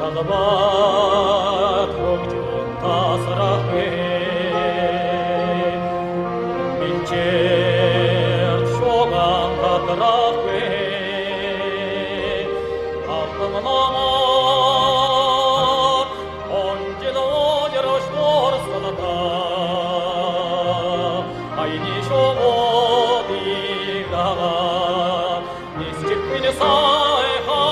талбайд хөгжим тасрахгүй Минчээр шугам татрахгүй Алтамнамар онжил ожрош торсалата Айни шоводигава Нисчиквини сайха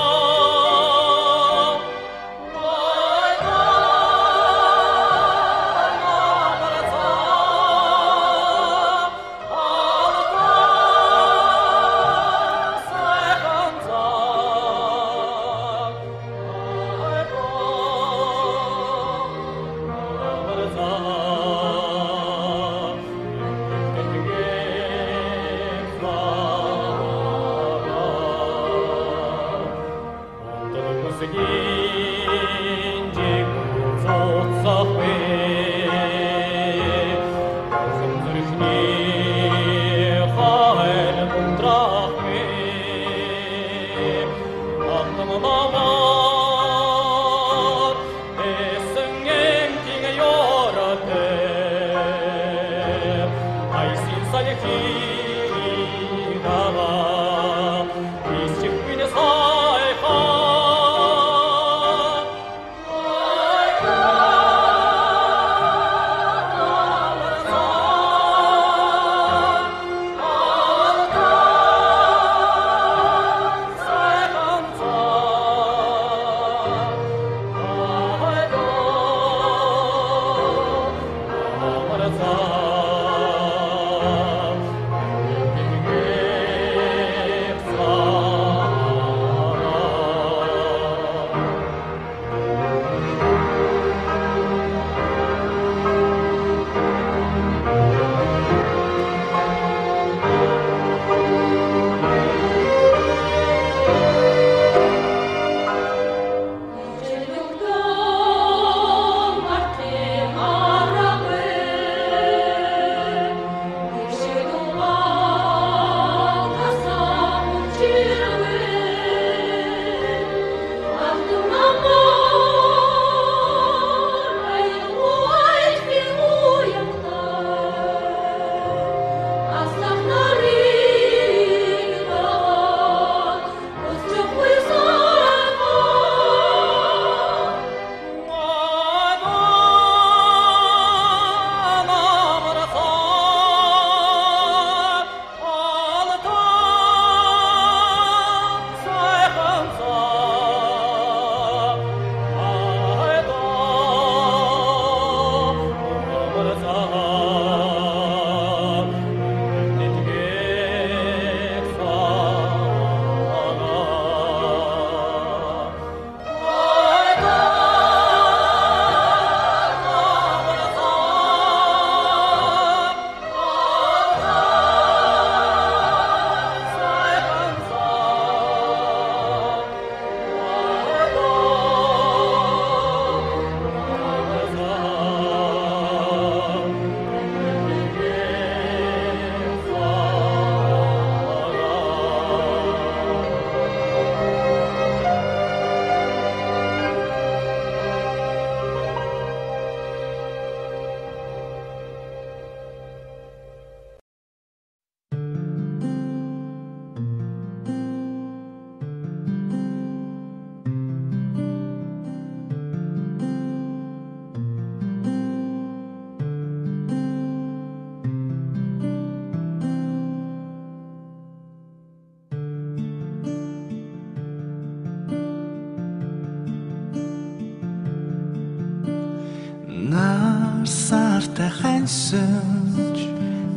Нарсартай хансаж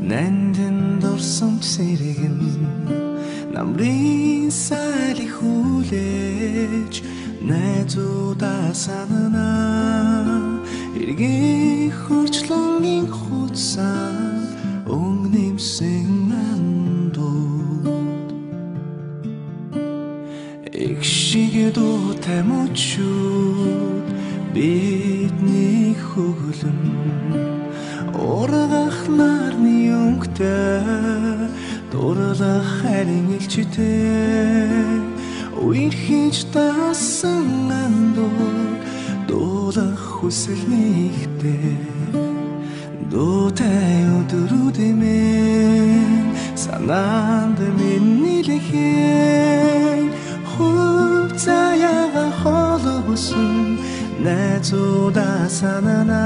нандин дурсан сэргэн намрын сали хүлээж найзуудаа санана эргэн хурцлонгийн хуцсан өнгнэмсэн андууд экшигэ дуутай мөчүүд бидний хөглөн ургах нарны өнгөтэй дурлах харин илчтэй үерхэж тасан андууд хүсэл нэгтэй дуутай өдрүүдэмэн санаанд миний лэхэн хувь заяага холбосон найзуудаа санана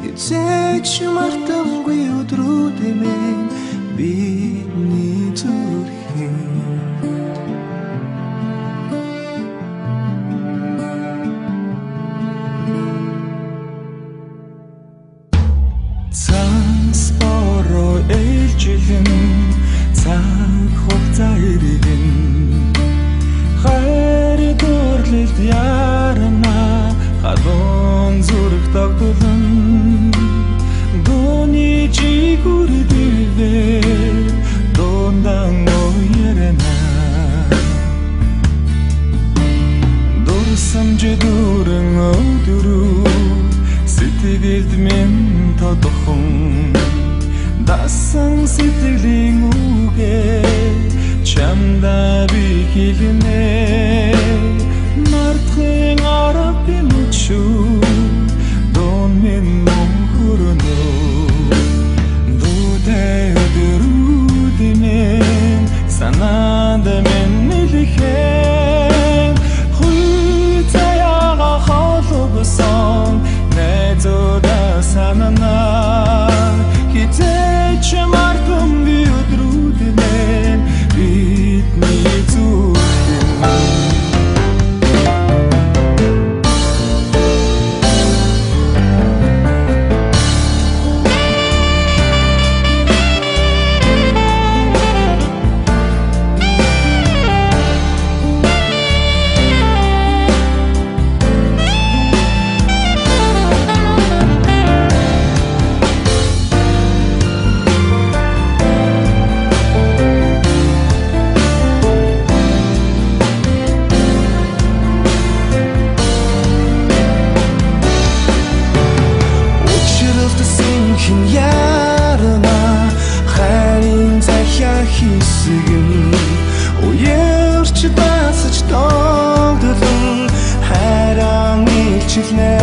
эцэг мартамгүй өдрүүдэмэн бидний зүрхэн цаас ороо ээлжилэн цаг хугацаа иргэн хайр дөрлөлт ярана хадон зүрх тогтолон дууны жигүрдэлвэ дондан оярана дурсамж дүрэн өдрөө сэтгэлд минь тодохон дасан сэтгэлийн үгээ чамда би хэлнэ мартахын арга мөчөө дон минь мөнхөрнө дуутай өдрүүдэмэн санаанд минь нэлэхэн хувь заяага холбосон найзуудаа санана хизээч мартамгүй өдрүүдэмэн бидний зүрхэн хэсгэн уярч дасаж тогтлон хайран илчилнэ